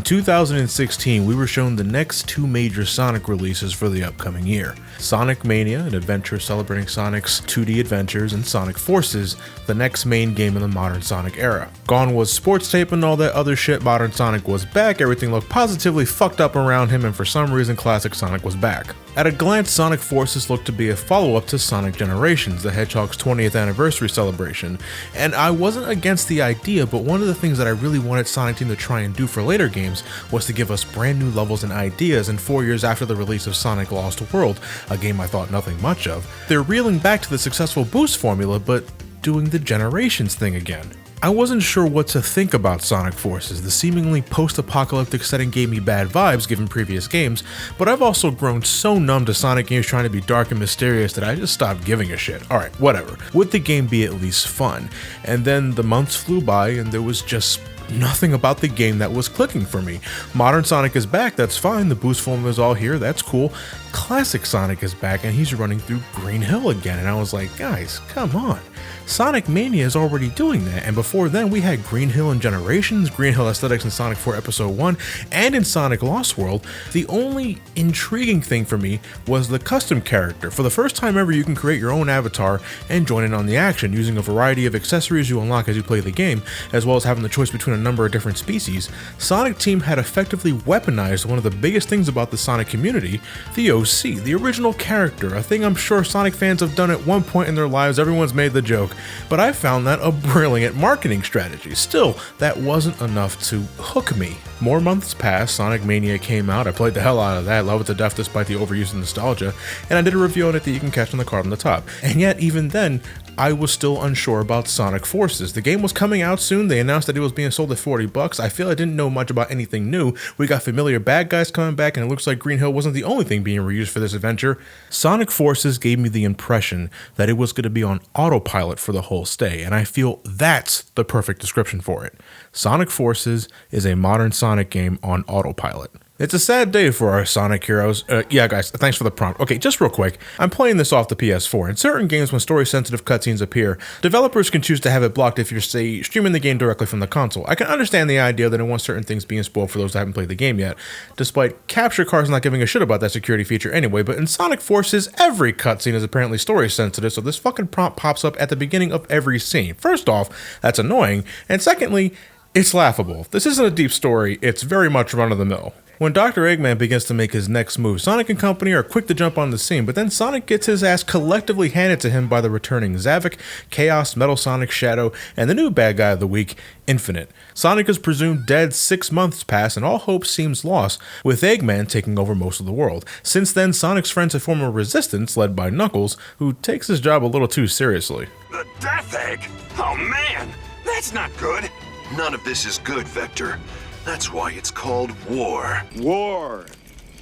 2016, we were shown the next two major Sonic releases for the upcoming year. Sonic Mania, an adventure celebrating Sonic's 2D adventures, and Sonic Forces, the next main game in the modern Sonic era. Gone was Sports Tape and all that other shit, modern Sonic was back, everything looked positively fucked up around him, and for some reason classic Sonic was back. At a glance, Sonic Forces looked to be a follow-up to Sonic Generations, the Hedgehog's 20th anniversary celebration, and I wasn't against the idea, but one of the things that I really wanted Sonic Team to try and do for later games was to give us brand new levels and ideas, and 4 years after the release of Sonic Lost World, a game I thought nothing much of, they're reeling back to the successful boost formula, but doing the Generations thing again. I wasn't sure what to think about Sonic Forces. The seemingly post-apocalyptic setting gave me bad vibes given previous games, but I've also grown so numb to Sonic games trying to be dark and mysterious that I just stopped giving a shit. Alright, whatever. Would the game be at least fun? And then the months flew by and there was just nothing about the game that was clicking for me. Modern Sonic is back, that's fine, the boost formula is all here, that's cool. Classic Sonic is back and he's running through Green Hill again, and I was like, guys, come on. Sonic Mania is already doing that, and before then we had Green Hill in Generations, Green Hill aesthetics in Sonic 4 Episode 1, and in Sonic Lost World. The only intriguing thing for me was the custom character. For the first time ever, you can create your own avatar and join in on the action, using a variety of accessories you unlock as you play the game, as well as having the choice between a number of different species. Sonic Team had effectively weaponized one of the biggest things about the Sonic community, the OC, the original character, a thing I'm sure Sonic fans have done at one point in their lives, everyone's made the joke. But I found that a brilliant marketing strategy. Still, that wasn't enough to hook me. More months passed, Sonic Mania came out, I played the hell out of that, loved it to death despite the overuse of nostalgia, and I did a review on it that you can catch on the card on the top. And yet, even then, I was still unsure about Sonic Forces. The game was coming out soon, they announced that it was being sold at $40, I feel I didn't know much about anything new, we got familiar bad guys coming back, and it looks like Green Hill wasn't the only thing being reused for this adventure. Sonic Forces gave me the impression that it was going to be on autopilot for the whole stay, and I feel that's the perfect description for it. Sonic Forces is a modern Sonic game on autopilot. It's a sad day for our Sonic heroes. Yeah guys, thanks for the prompt. Okay, just real quick, I'm playing this off the PS4. In certain games when story-sensitive cutscenes appear, developers can choose to have it blocked if you're, say, streaming the game directly from the console. I can understand the idea that it wants certain things being spoiled for those that haven't played the game yet, despite capture cards not giving a shit about that security feature anyway, but in Sonic Forces, every cutscene is apparently story-sensitive, so this fucking prompt pops up at the beginning of every scene. First off, that's annoying, and secondly, it's laughable. This isn't a deep story, it's very much run-of-the-mill. When Dr. Eggman begins to make his next move, Sonic and company are quick to jump on the scene, but then Sonic gets his ass collectively handed to him by the returning Zavik, Chaos, Metal Sonic, Shadow, and the new bad guy of the week, Infinite. Sonic is presumed dead 6 months pass and all hope seems lost, with Eggman taking over most of the world. Since then, Sonic's friends have formed a resistance led by Knuckles, who takes his job a little too seriously. The Death Egg? Oh man, that's not good. None of this is good, Vector. That's why it's called war. War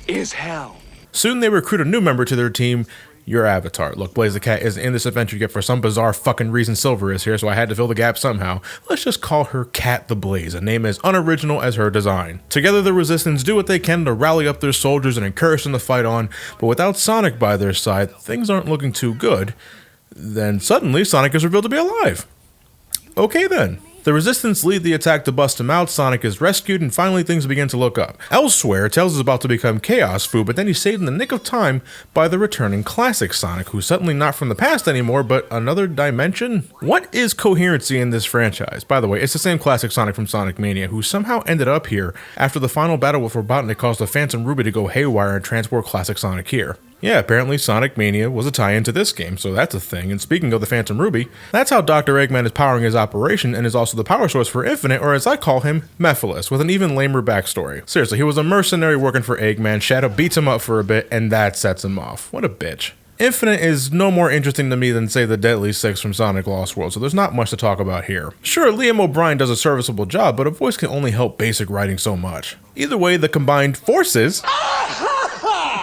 is hell. Soon they recruit a new member to their team, your Avatar. Look, Blaze the Cat isn't in this adventure yet for some bizarre fucking reason. Silver is here, so I had to fill the gap somehow. Let's just call her Cat the Blaze, a name as unoriginal as her design. Together the Resistance do what they can to rally up their soldiers and encourage them to fight on, but without Sonic by their side, things aren't looking too good. Then suddenly Sonic is revealed to be alive. Okay then. The Resistance lead the attack to bust him out, Sonic is rescued, and finally things begin to look up. Elsewhere, Tails is about to become Chaos food, but then he's saved in the nick of time by the returning classic Sonic, who's suddenly not from the past anymore, but another dimension? What is coherency in this franchise? By the way, it's the same classic Sonic from Sonic Mania, who somehow ended up here after the final battle with Robotnik caused the Phantom Ruby to go haywire and transport classic Sonic here. Yeah, apparently Sonic Mania was a tie-in to this game, so that's a thing. And speaking of the Phantom Ruby, that's how Dr. Eggman is powering his operation and is also the power source for Infinite, or as I call him, Mephiles, with an even lamer backstory. Seriously, he was a mercenary working for Eggman, Shadow beats him up for a bit, and that sets him off. What a bitch. Infinite is no more interesting to me than, say, the Deadly Six from Sonic Lost World, so there's not much to talk about here. Sure, Liam O'Brien does a serviceable job, but a voice can only help basic writing so much. Either way, the combined forces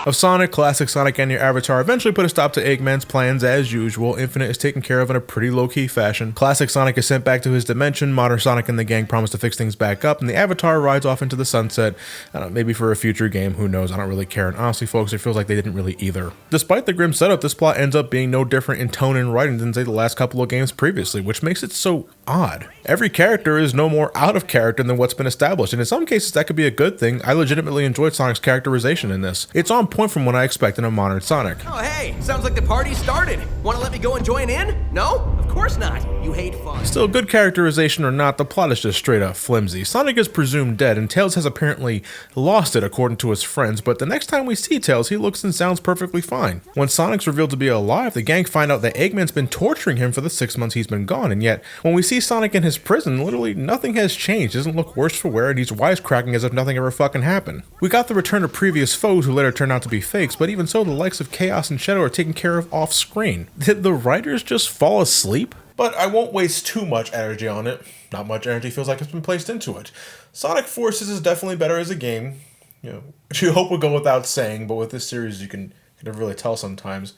of Sonic, Classic Sonic, and your Avatar eventually put a stop to Eggman's plans as usual. Infinite is taken care of in a pretty low-key fashion. Classic Sonic is sent back to his dimension, modern Sonic and the gang promise to fix things back up, and the Avatar rides off into the sunset. I don't know, maybe for a future game, who knows, I don't really care, and honestly folks, it feels like they didn't really either. Despite the grim setup, this plot ends up being no different in tone and writing than say the last couple of games previously, which makes it so odd. Every character is no more out of character than what's been established, and in some cases that could be a good thing. I legitimately enjoyed Sonic's characterization in this. It's on point from what I expect in a modern Sonic. Oh hey, sounds like the party started. Wanna let me go and join in? No? Of course not. You hate fun. Still, good characterization or not, the plot is just straight up flimsy. Sonic is presumed dead, and Tails has apparently lost it according to his friends, but the next time we see Tails, he looks and sounds perfectly fine. When Sonic's revealed to be alive, the gang find out that Eggman's been torturing him for the 6 months he's been gone, and yet, when we see Sonic in his prison, literally nothing has changed. He doesn't look worse for wear, and he's wisecracking as if nothing ever fucking happened. We got the return of previous foes who later turned out to be fakes, but even so, the likes of Chaos and Shadow are taken care of off screen. Did the writers just fall asleep? But I won't waste too much energy on it. Not much energy feels like it's been placed into it. Sonic Forces is definitely better as a game. Which you hope would go without saying, but with this series you can never really tell sometimes.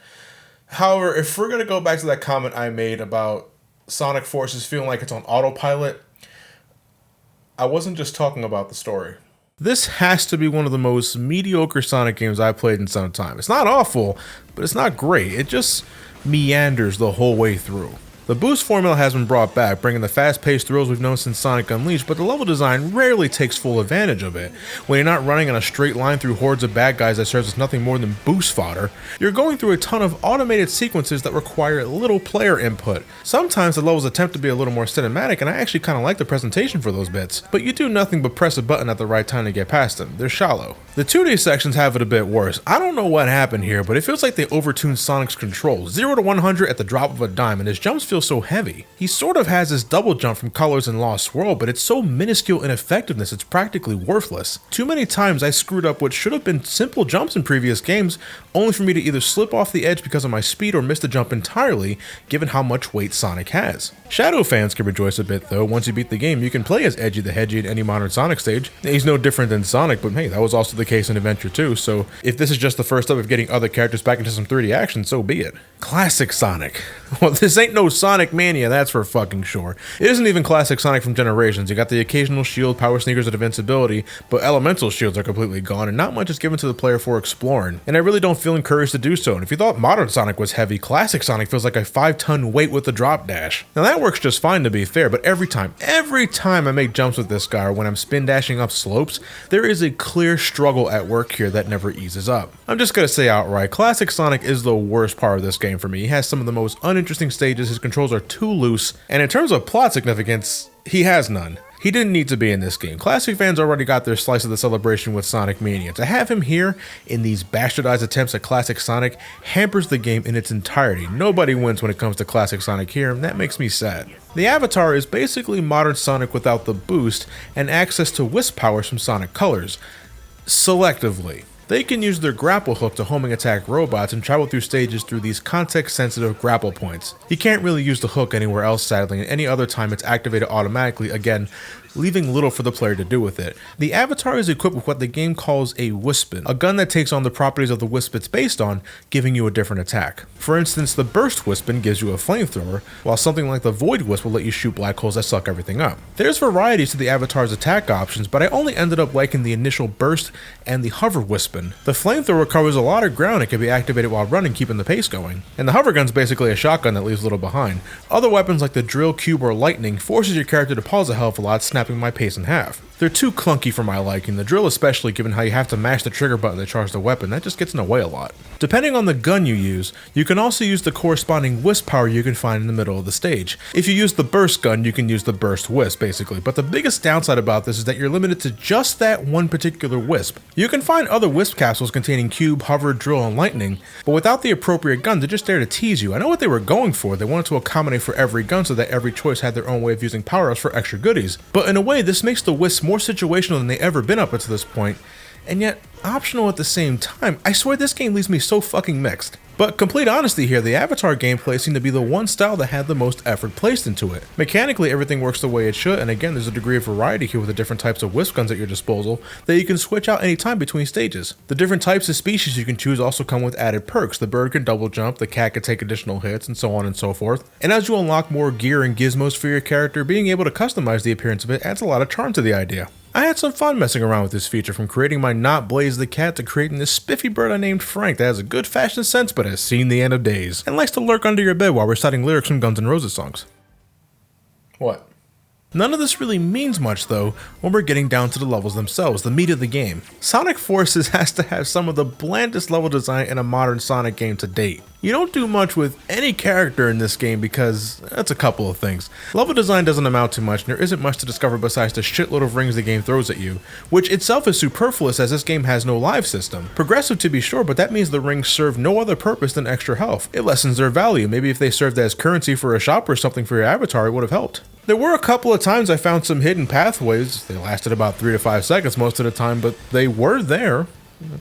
However, if we're going to go back to that comment I made about Sonic Forces feeling like it's on autopilot, I wasn't just talking about the story. This has to be one of the most mediocre Sonic games I've played in some time. It's not awful, but it's not great. It just meanders the whole way through. The boost formula has been brought back, bringing the fast-paced thrills we've known since Sonic Unleashed, but the level design rarely takes full advantage of it. When you're not running in a straight line through hordes of bad guys that serves as nothing more than boost fodder, you're going through a ton of automated sequences that require little player input. Sometimes the levels attempt to be a little more cinematic, and I actually kind of like the presentation for those bits, but you do nothing but press a button at the right time to get past them. They're shallow. The 2D sections have it a bit worse. I don't know what happened here, but it feels like they overtuned Sonic's controls. 0 to 100 at the drop of a dime, and his jumps feel so heavy. He sort of has this double jump from Colors in Lost World, but it's so minuscule in effectiveness it's practically worthless. Too many times I screwed up what should have been simple jumps in previous games, only for me to either slip off the edge because of my speed or miss the jump entirely, given how much weight Sonic has. Shadow fans can rejoice a bit though. Once you beat the game, you can play as Edgy the Hedgy in any modern Sonic stage. He's no different than Sonic, but hey, that was also the case in Adventure 2, so if this is just the first step of getting other characters back into some 3D action, so be it. Classic Sonic. Well, this ain't no Sonic Mania, that's for fucking sure. It isn't even classic Sonic from Generations. You got the occasional shield, power sneakers, and invincibility, but elemental shields are completely gone, and not much is given to the player for exploring, and I really don't feel encouraged to do so. And if you thought modern Sonic was heavy, classic Sonic feels like a 5-ton weight with the drop dash. Now that works just fine to be fair, but every time I make jumps with this guy, or when I'm spin dashing up slopes, there is a clear struggle at work here that never eases up. I'm just gonna say outright, classic Sonic is the worst part of this game for me. He has some of the most uninteresting stages, his controls are too loose, and in terms of plot significance, he has none. He didn't need to be in this game. Classic fans already got their slice of the celebration with Sonic Mania. To have him here in these bastardized attempts at classic Sonic hampers the game in its entirety. Nobody wins when it comes to classic Sonic here, and that makes me sad. The avatar is basically modern Sonic without the boost and access to wisp powers from Sonic Colors. Selectively. They can use their grapple hook to homing attack robots and travel through stages through these context-sensitive grapple points. You can't really use the hook anywhere else sadly, and any other time it's activated automatically, again, leaving little for the player to do with it. The avatar is equipped with what the game calls a Wispin, a gun that takes on the properties of the wisp it's based on, giving you a different attack. For instance, the Burst Wispin gives you a flamethrower, while something like the Void Wisp will let you shoot black holes that suck everything up. There's varieties to the avatar's attack options, but I only ended up liking the initial Burst and the Hover Wispin. The flamethrower covers a lot of ground and can be activated while running, keeping the pace going. And the hover gun's basically a shotgun that leaves little behind. Other weapons like the Drill, Cube, or Lightning forces your character to pause a hell of a lot, snapping my pace in half. They're too clunky for my liking, the Drill especially, given how you have to mash the trigger button to charge the weapon. That just gets in the way a lot. Depending on the gun you use, you can also use the corresponding wisp power you can find in the middle of the stage. If you use the Burst gun, you can use the Burst Wisp basically, but the biggest downside about this is that you're limited to just that one particular wisp. You can find other wisp capsules containing Cube, Hover, Drill, and Lightning, but without the appropriate gun, they're just there to tease you. I know what they were going for. They wanted to accommodate for every gun so that every choice had their own way of using power-ups for extra goodies, but in a way this makes the wisps more situational than they've ever been up until this point, and yet optional at the same time. I swear this game leaves me so fucking mixed. But complete honesty here, the Avatar gameplay seemed to be the one style that had the most effort placed into it. Mechanically, everything works the way it should, and again, there's a degree of variety here with the different types of wisp guns at your disposal that you can switch out anytime between stages. The different types of species you can choose also come with added perks. The bird can double jump, the cat can take additional hits, and so on and so forth. And as you unlock more gear and gizmos for your character, being able to customize the appearance of it adds a lot of charm to the idea. I had some fun messing around with this feature, from creating my Not Blaze the cat to creating this spiffy bird I named Frank that has a good fashion sense but has seen the end of days, and likes to lurk under your bed while reciting lyrics from Guns N' Roses songs. What? None of this really means much though when we're getting down to the levels themselves, the meat of the game. Sonic Forces has to have some of the blandest level design in a modern Sonic game to date. You don't do much with any character in this game because that's a couple of things. Level design doesn't amount to much and there isn't much to discover besides the shitload of rings the game throws at you, which itself is superfluous as this game has no live system. Progressive to be sure, but that means the rings serve no other purpose than extra health. It lessens their value. Maybe if they served as currency for a shop or something for your avatar, it would have helped. There were a couple of times I found some hidden pathways. They lasted about 3 to 5 seconds most of the time, but they were there.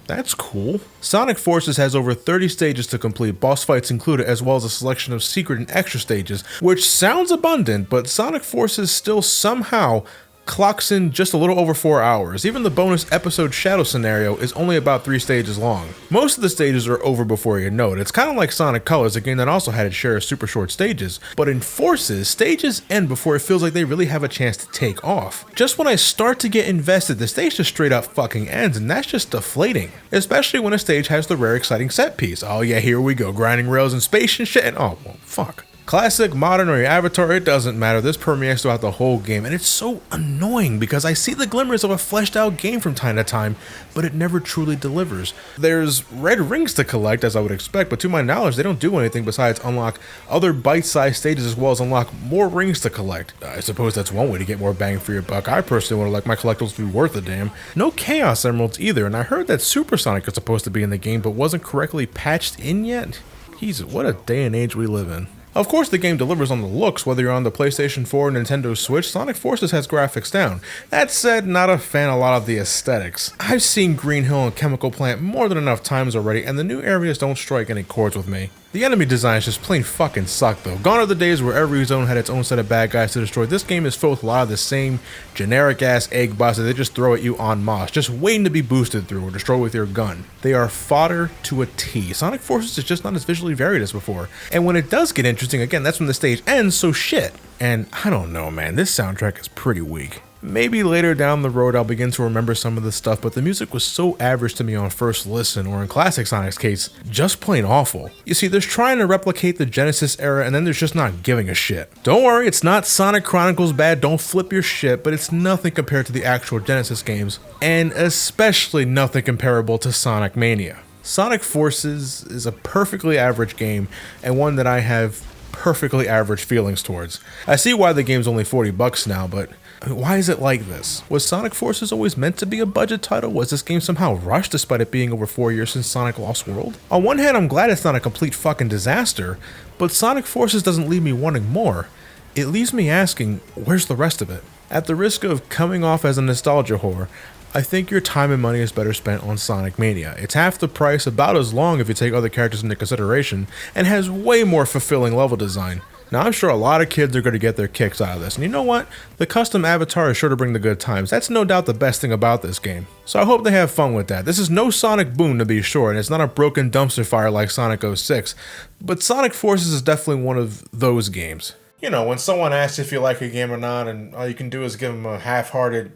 That's cool. Sonic Forces has over 30 stages to complete, boss fights included, as well as a selection of secret and extra stages, which sounds abundant, but Sonic Forces still somehow clocks in just a little over 4 hours. Even the bonus episode Shadow scenario is only about 3 stages long. Most of the stages are over before you know it. It's kind of like Sonic Colors, a game that also had its share of super short stages, but in Forces, stages end before it feels like they really have a chance to take off. Just when I start to get invested, the stage just straight up fucking ends, and that's just deflating. Especially when a stage has the rare exciting set piece. Oh yeah, here we go, grinding rails in space and shit, and oh well, fuck. Classic, modern, or your avatar, it doesn't matter. This permeates throughout the whole game, and it's so annoying because I see the glimmers of a fleshed out game from time to time, but it never truly delivers. There's red rings to collect, as I would expect, but to my knowledge, they don't do anything besides unlock other bite-sized stages as well as unlock more rings to collect. I suppose that's one way to get more bang for your buck. I personally want to like my collectibles to be worth a damn. No Chaos Emeralds either, and I heard that Supersonic is supposed to be in the game, but wasn't correctly patched in yet? Jesus, what a day and age we live in. Of course the game delivers on the looks, whether you're on the PlayStation 4 or Nintendo Switch. Sonic Forces has graphics down. That said, not a fan of a lot of the aesthetics. I've seen Green Hill and Chemical Plant more than enough times already, and the new areas don't strike any chords with me. The enemy designs just plain fucking suck though. Gone are the days where every zone had its own set of bad guys to destroy. This game is filled with a lot of the same generic ass egg bots that they just throw at you en masse, just waiting to be boosted through or destroyed with your gun. They are fodder to a T. Sonic Forces is just not as visually varied as before. And when it does get interesting, again, that's when the stage ends, so shit. And I don't know, man, this soundtrack is pretty weak. Maybe later down the road I'll begin to remember some of this stuff, but the music was so average to me on first listen, or in Classic Sonic's case, just plain awful. You see, there's trying to replicate the Genesis era, and then there's just not giving a shit. Don't worry, it's not Sonic Chronicles bad, don't flip your shit, but it's nothing compared to the actual Genesis games, and especially nothing comparable to Sonic Mania. Sonic Forces is a perfectly average game, and one that I have perfectly average feelings towards. I see why the game's only $40 now, but why is it like this? Was Sonic Forces always meant to be a budget title? Was this game somehow rushed despite it being over 4 years since Sonic Lost World? On one hand, I'm glad it's not a complete fucking disaster, but Sonic Forces doesn't leave me wanting more. It leaves me asking, where's the rest of it? At the risk of coming off as a nostalgia whore, I think your time and money is better spent on Sonic Mania. It's half the price, about as long if you take other characters into consideration, and has way more fulfilling level design. Now, I'm sure a lot of kids are going to get their kicks out of this, and you know what? The custom avatar is sure to bring the good times. That's no doubt the best thing about this game. So I hope they have fun with that. This is no Sonic Boom to be sure, and it's not a broken dumpster fire like Sonic 06, but Sonic Forces is definitely one of those games. You know, when someone asks if you like a game or not, and all you can do is give them a half-hearted,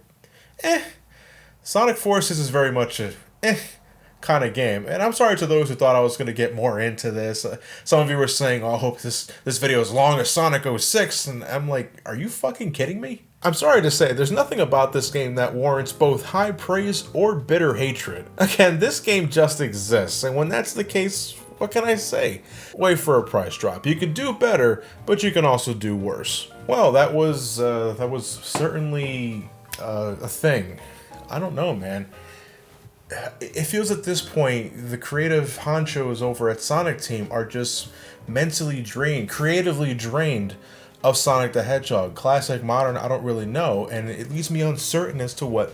Sonic Forces is very much a, kind of game. And I'm sorry to those who thought I was going to get more into this. Some of you were saying, oh, I hope this video is long as Sonic 06, and I'm like, are you fucking kidding me? I'm sorry to say, there's nothing about this game that warrants both high praise or bitter hatred. Again, this game just exists, and when that's the case, what can I say? Wait for a price drop. You could do better, but you can also do worse. Well, that was certainly a thing. I don't know, man. It feels at this point, the creative honchos over at Sonic Team are just mentally drained, creatively drained of Sonic the Hedgehog. Classic, modern, I don't really know, and it leaves me uncertain as to what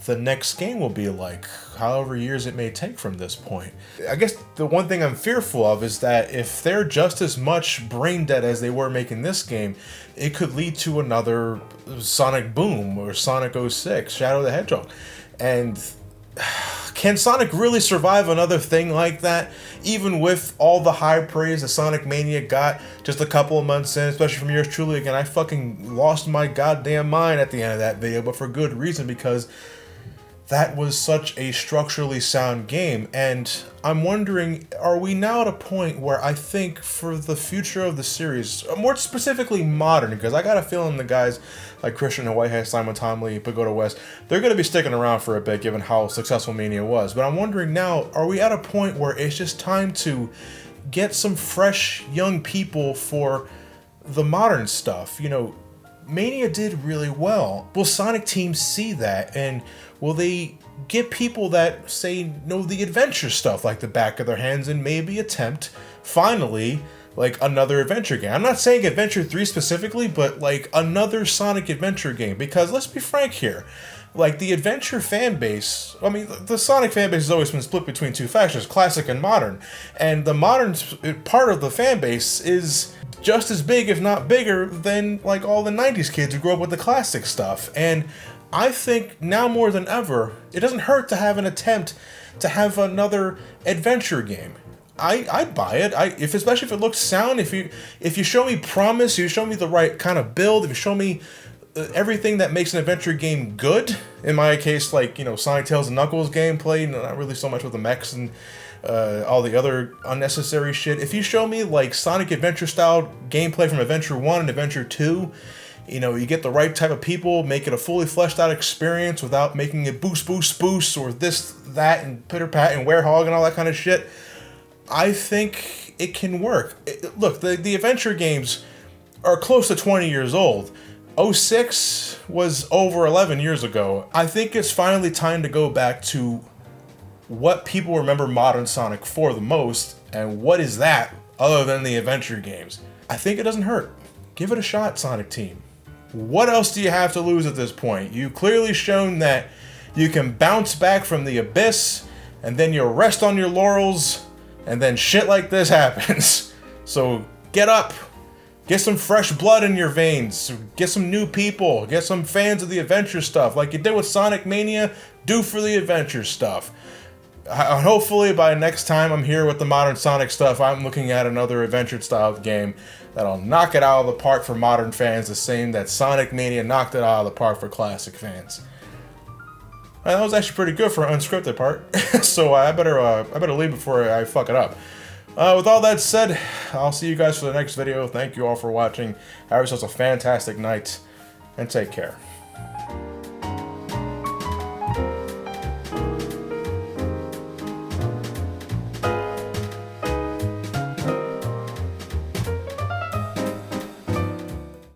the next game will be like, however years it may take from this point. I guess the one thing I'm fearful of is that if they're just as much brain dead as they were making this game, it could lead to another Sonic Boom or Sonic 06, Shadow the Hedgehog. And can Sonic really survive another thing like that, even with all the high praise that Sonic Mania got just a couple of months in, especially from yours truly? Again, I fucking lost my goddamn mind at the end of that video, but for good reason, because that was such a structurally sound game. And I'm wondering, are we now at a point where I think for the future of the series, more specifically modern, because I got a feeling the guys like Christian and Whitehead, Simon Tomley, Pagoda West, they're going to be sticking around for a bit given how successful Mania was. But I'm wondering now, are we at a point where it's just time to get some fresh young people for the modern stuff? You know, Mania did really well. Will Sonic teams see that, and will they get people that say know the adventure stuff like the back of their hands and maybe attempt finally like another adventure game? I'm not saying Adventure 3 specifically, but like another Sonic adventure game, because let's be frank here, like the adventure fan base, I mean the Sonic fan base has always been split between two factions, classic and modern, and the modern part of the fan base is just as big, if not bigger, than like all the 90s kids who grew up with the classic stuff. And I think now more than ever, it doesn't hurt to have an attempt to have another adventure game. I'd buy it. Especially if it looks sound, if you show me promise, you show me the right kind of build, if you show me everything that makes an adventure game good. In my case, like, you know, Sonic Tails and Knuckles gameplay, not really so much with the mechs and all the other unnecessary shit. If you show me like Sonic Adventure style gameplay from Adventure 1 and Adventure 2, you know, you get the right type of people, make it a fully fleshed out experience without making it boost, or this, that, and pitter-pat and werehog and all that kind of shit, I think it can work. Look, the adventure games are close to 20 years old. 06 was over 11 years ago. I think it's finally time to go back to what people remember modern Sonic for the most, and what is that other than the adventure games? I think it doesn't hurt. Give it a shot, Sonic Team. What else do you have to lose at this point? You've clearly shown that you can bounce back from the abyss, and then you rest on your laurels, and then shit like this happens. So get up, get some fresh blood in your veins, get some new people, get some fans of the adventure stuff. Like you did with Sonic Mania, do for the adventure stuff. Hopefully by next time I'm here with the modern Sonic stuff, I'm looking at another adventure style game that'll knock it out of the park for modern fans, the same that Sonic Mania knocked it out of the park for classic fans. That was actually pretty good for an unscripted part, so I better leave before I fuck it up. With all that said, I'll see you guys for the next video. Thank you all for watching. Have yourselves a fantastic night, and take care.